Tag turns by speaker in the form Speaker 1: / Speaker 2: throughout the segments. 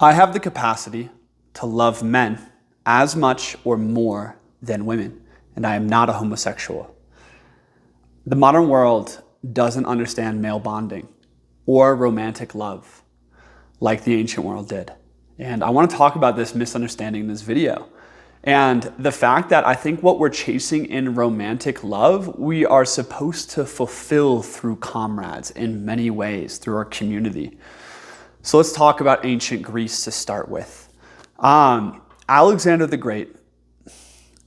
Speaker 1: I have the capacity to love men as much or more than women, and I am not a homosexual. The modern world doesn't understand male bonding or romantic love like the ancient world did. And I want to talk about this misunderstanding in this video. And the fact that I think what we're chasing in romantic love, we are supposed to fulfill through comrades in many ways, through our community. So let's talk about ancient Greece to start with. Alexander the Great,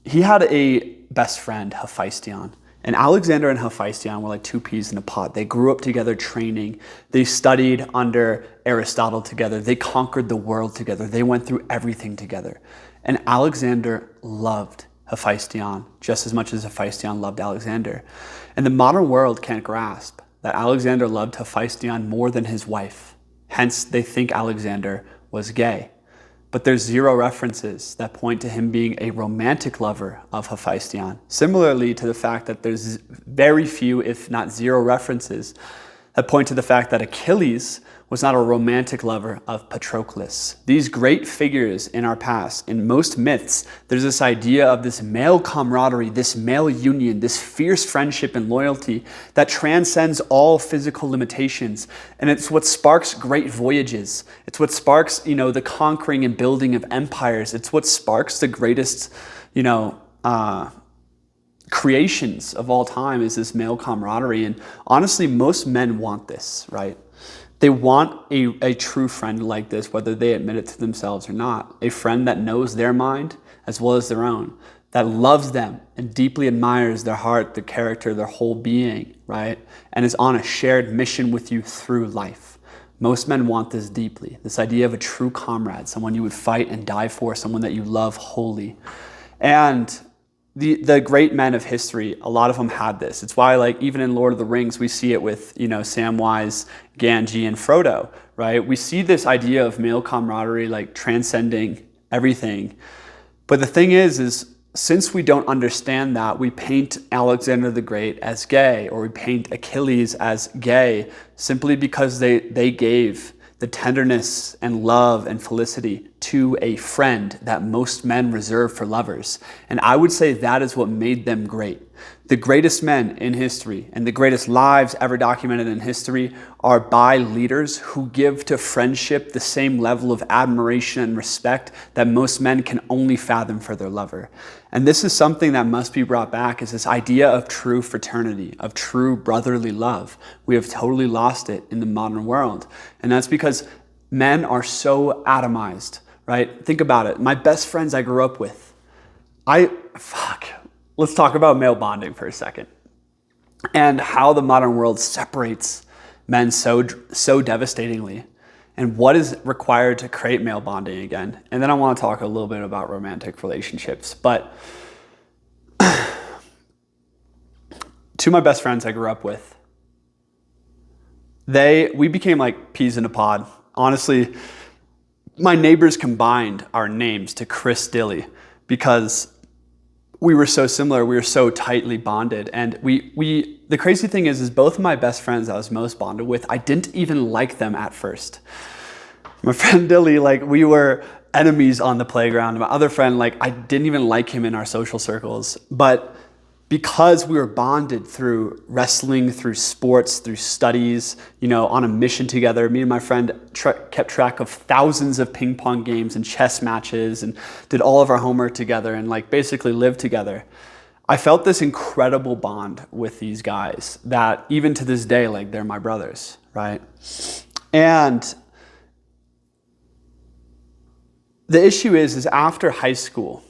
Speaker 1: he had a best friend, Hephaestion. And Alexander and Hephaestion were like two peas in a pod. They grew up together training. They studied under Aristotle together. They conquered the world together. They went through everything together. And Alexander loved Hephaestion just as much as Hephaestion loved Alexander. And the modern world can't grasp that Alexander loved Hephaestion more than his wife. Hence, they think Alexander was gay. But there's zero references that point to him being a romantic lover of Hephaestion. Similarly to the fact that there's very few, if not zero references that point to the fact that Achilles was not a romantic lover of Patroclus. These great figures in our past, in most myths, there's this idea of this male camaraderie, this male union, this fierce friendship and loyalty that transcends all physical limitations. And it's what sparks great voyages. It's what sparks, the conquering and building of empires. It's what sparks the greatest, creations of all time is this male camaraderie. And honestly, most men want this, right? They want a true friend like this, whether they admit it to themselves or not. A friend that knows their mind as well as their own, that loves them and deeply admires their heart, their character, their whole being, right? And is on a shared mission with you through life. Most men want this deeply, this idea of a true comrade, someone you would fight and die for, someone that you love wholly. And the great men of history, a lot of them had this. It's why, even in Lord of the Rings, we see it with, Samwise, Gamgee, and Frodo, right? We see this idea of male camaraderie, transcending everything. But the thing is since we don't understand that, we paint Alexander the Great as gay, or we paint Achilles as gay, simply because they gave the tenderness and love and felicity to a friend that most men reserve for lovers. And I would say that is what made them great. The greatest men in history and the greatest lives ever documented in history are by leaders who give to friendship the same level of admiration and respect that most men can only fathom for their lover. And this is something that must be brought back, is this idea of true fraternity, of true brotherly love. We have totally lost it in the modern world. And that's because men are so atomized, right? Think about it. My best friends I grew up with, let's talk about male bonding for a second and how the modern world separates men so devastatingly and what is required to create male bonding again. And then I want to talk a little bit about romantic relationships. But to my best friends I grew up with, we became like peas in a pod. Honestly, my neighbors combined our names to Chris Dilly because we were so similar, we were so tightly bonded. And the crazy thing is both of my best friends I was most bonded with, I didn't even like them at first. My friend Dilly, we were enemies on the playground. My other friend, I didn't even like him in our social circles. But because we were bonded through wrestling, through sports, through studies, on a mission together, me and my friend kept track of thousands of ping pong games and chess matches and did all of our homework together and basically lived together. I felt this incredible bond with these guys that even to this day, they're my brothers, right? And the issue is after high school,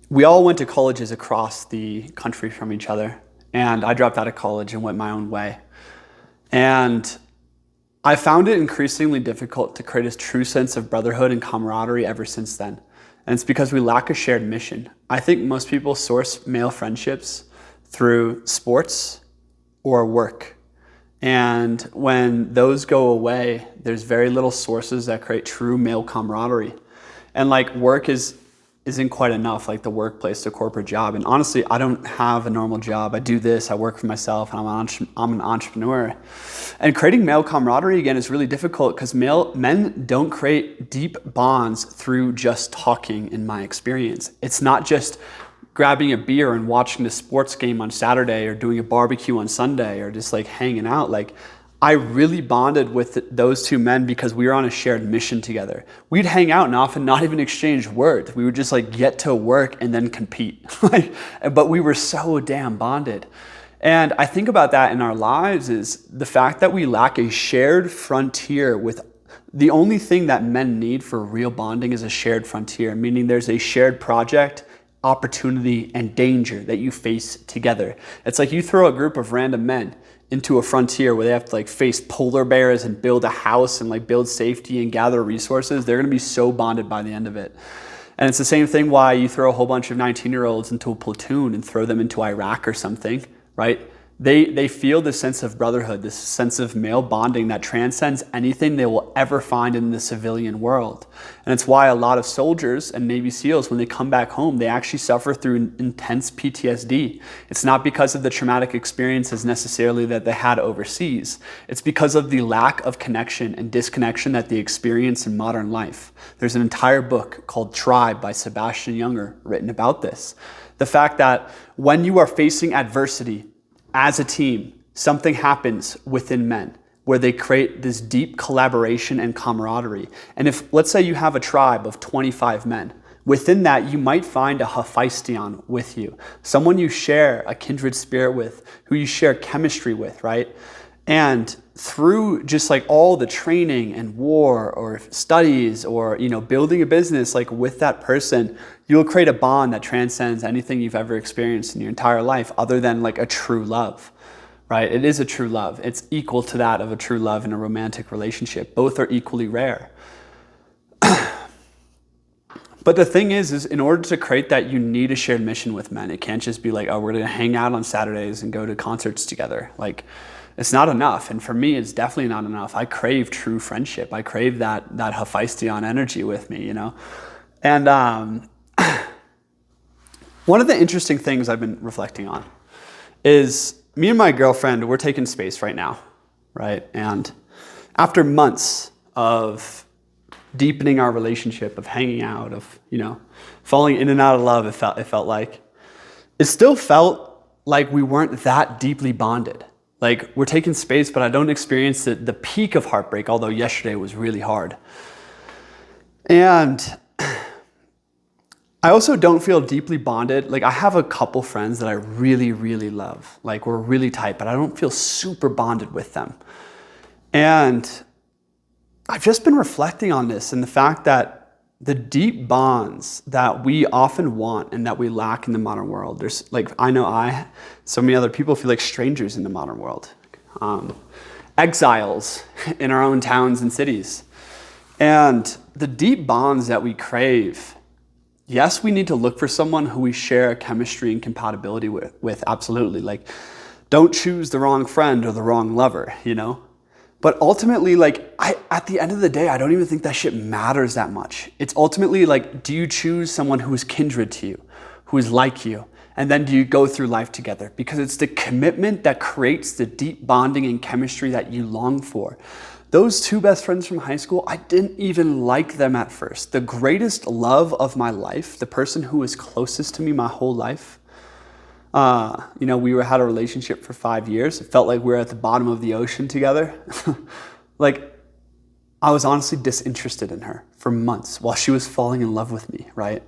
Speaker 1: we all went to colleges across the country from each other, and I dropped out of college and went my own way. And I found it increasingly difficult to create a true sense of brotherhood and camaraderie ever since then. And it's because we lack a shared mission. I think most people source male friendships through sports or work. And when those go away, there's very little sources that create true male camaraderie. And work is isn't quite enough, like the workplace, the corporate job. And honestly, I don't have a normal job. I do this, I work for myself, and I'm an entrepreneur. And creating male camaraderie, again, is really difficult because men don't create deep bonds through just talking, in my experience. It's not just grabbing a beer and watching the sports game on Saturday or doing a barbecue on Sunday or just like hanging out. Like, I really bonded with those two men because we were on a shared mission together. We'd hang out and often not even exchange words. We would just like get to work and then compete. But we were so damn bonded. And I think about that in our lives is the fact that we lack a shared frontier with the only thing that men need for real bonding is a shared frontier, meaning there's a shared project, opportunity, and danger that you face together. It's like you throw a group of random men into a frontier where they have to like face polar bears and build a house and like build safety and gather resources. They're gonna be so bonded by the end of it. And it's the same thing why you throw a whole bunch of 19-year-olds into a platoon and throw them into Iraq or something, right? They feel this sense of brotherhood, this sense of male bonding that transcends anything they will ever find in the civilian world. And it's why a lot of soldiers and Navy SEALs, when they come back home, they actually suffer through intense PTSD. It's not because of the traumatic experiences necessarily that they had overseas. It's because of the lack of connection and disconnection that they experience in modern life. There's an entire book called Tribe by Sebastian Junger written about this. The fact that when you are facing adversity, as a team, something happens within men where they create this deep collaboration and camaraderie. And if, let's say you have a tribe of 25 men, within that you might find a Hephaestion with you, someone you share a kindred spirit with, who you share chemistry with, right? And through just like all the training and war or studies or, building a business, like with that person, you'll create a bond that transcends anything you've ever experienced in your entire life other than like a true love, right? It is a true love. It's equal to that of a true love in a romantic relationship. Both are equally rare. But the thing is in order to create that, you need a shared mission with men. It can't just be like, oh, we're going to hang out on Saturdays and go to concerts together. Like, it's not enough. And for me, it's definitely not enough. I crave true friendship. I crave that Hephaestion energy with me, And one of the interesting things I've been reflecting on is me and my girlfriend, we're taking space right now, right? And after months of deepening our relationship, of hanging out, of, falling in and out of love, it felt like, it still felt like we weren't that deeply bonded. Like, we're taking space, but I don't experience the peak of heartbreak, although yesterday was really hard. And I also don't feel deeply bonded. Like, I have a couple friends that I really, really love. Like, we're really tight, but I don't feel super bonded with them. And I've just been reflecting on this and the fact that the deep bonds that we often want and that we lack in the modern world. There's like, so many other people feel like strangers in the modern world. Exiles in our own towns and cities. And the deep bonds that we crave, yes, we need to look for someone who we share chemistry and compatibility with, absolutely. Like, don't choose the wrong friend or the wrong lover, But ultimately, at the end of the day, I don't even think that shit matters that much. It's ultimately like, do you choose someone who is kindred to you, who is like you? And then do you go through life together? Because it's the commitment that creates the deep bonding and chemistry that you long for. Those two best friends from high school, I didn't even like them at first. The greatest love of my life, the person who was closest to me my whole life, we had a relationship for 5 years. It felt like we were at the bottom of the ocean together. I was honestly disinterested in her for months while she was falling in love with me, right?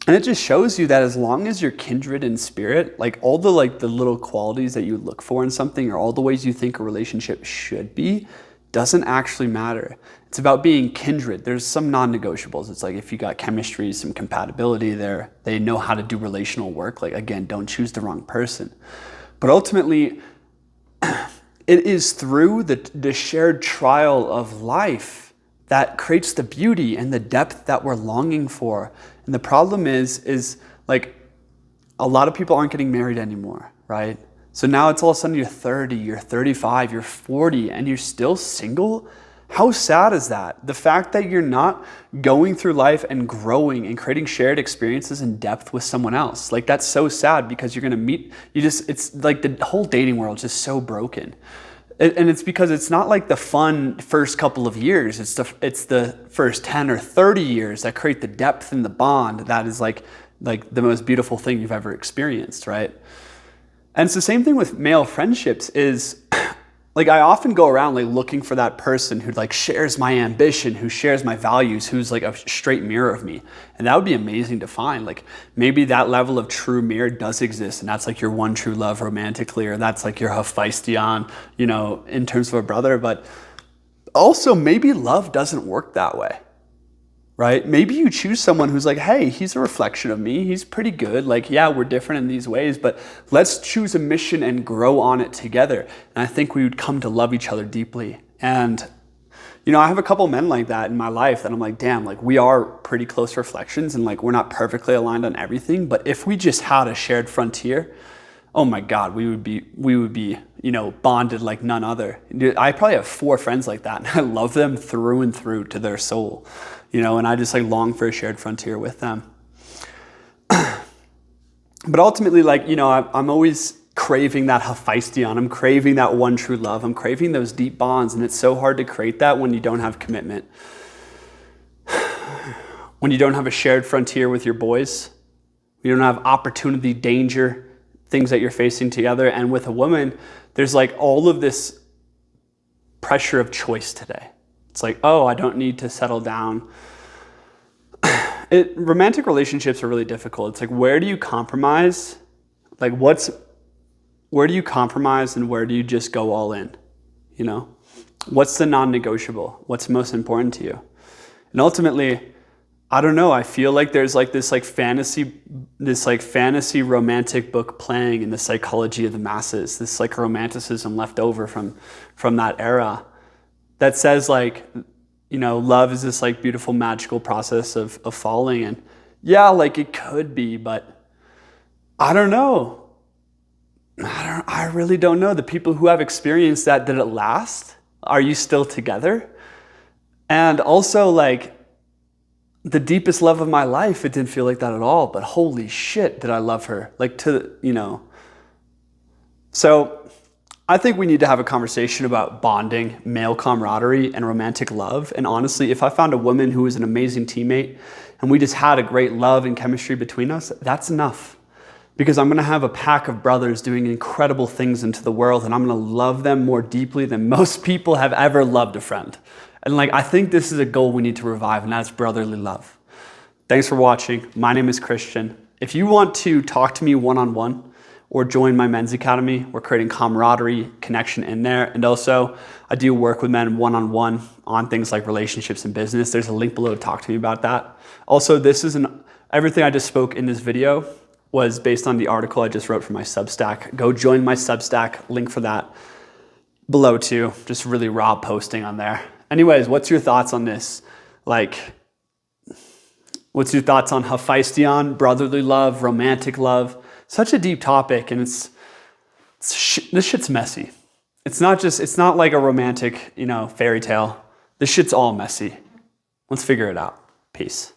Speaker 1: And it just shows you that as long as you're kindred in spirit, like all the little qualities that you look for in something or all the ways you think a relationship should be, doesn't actually matter. It's about being kindred. There's some non-negotiables. It's like if you got chemistry, some compatibility there, they know how to do relational work. Like, again, don't choose the wrong person. But ultimately, it is through the shared trial of life that creates the beauty and the depth that we're longing for. And the problem is like a lot of people aren't getting married anymore, right? So now it's all of a sudden you're 30, you're 35, you're 40, and you're still single. How sad is that? The fact that you're not going through life and growing and creating shared experiences in depth with someone else. Like, that's so sad, because you're gonna meet, it's like the whole dating world is just so broken. And it's because it's not like the fun first couple of years. It's the first 10 or 30 years that create the depth and the bond that is like the most beautiful thing you've ever experienced, right? And it's the same thing with male friendships. Is like, I often go around like looking for that person who like shares my ambition, who shares my values, who's like a straight mirror of me. And that would be amazing to find. Like, maybe that level of true mirror does exist, and that's like your one true love romantically, or that's like your Hephaestion, in terms of a brother. But also, maybe love doesn't work that way, right? Maybe you choose someone who's like, hey, he's a reflection of me. He's pretty good. Like, yeah, we're different in these ways, but let's choose a mission and grow on it together. And I think we would come to love each other deeply. And, I have a couple men like that in my life that I'm like, damn, like, we are pretty close reflections, and like, we're not perfectly aligned on everything. But if we just had a shared frontier, oh my God, we would be, bonded like none other. I probably have 4 friends like that, and I love them through and through to their soul. And I just like long for a shared frontier with them. But ultimately, like, I'm always craving that Hephaestion. I'm craving that one true love. I'm craving those deep bonds. And it's so hard to create that when you don't have commitment. When you don't have a shared frontier with your boys. You don't have opportunity, danger, things that you're facing together. And with a woman, there's like all of this pressure of choice today. It's like, oh, I don't need to settle down. Romantic relationships are really difficult. It's like, where do you compromise? Like, where do you compromise, and where do you just go all in? What's the non-negotiable? What's most important to you? And ultimately, I don't know. I feel like there's like this fantasy romantic book playing in the psychology of the masses. This like romanticism left over from that era, that says like, love is this like beautiful magical process of falling. And yeah, like it could be, but I don't know. I really don't know. The people who have experienced that, did it last? Are you still together? And also, like, the deepest love of my life, it didn't feel like that at all, but holy shit, did I love her. Like, So I think we need to have a conversation about bonding, male camaraderie, and romantic love. And honestly, if I found a woman who was an amazing teammate and we just had a great love and chemistry between us, that's enough. Because I'm going to have a pack of brothers doing incredible things into the world, and I'm going to love them more deeply than most people have ever loved a friend. And like, I think this is a goal we need to revive, and that's brotherly love. Thanks for watching. My name is Christian. If you want to talk to me one-on-one or join my men's academy, we're creating camaraderie, connection in there. And also, I do work with men one-on-one on things like relationships and business. There's a link below to talk to me about that. Also, everything I just spoke in this video was based on the article I just wrote for my Substack. Go join my Substack, link for that below too. Just really raw posting on there. Anyways, what's your thoughts on this? Like, what's your thoughts on Hephaestion, brotherly love, romantic love? Such a deep topic, and this shit's messy. It's not like a romantic, fairy tale. This shit's all messy. Let's figure it out. Peace.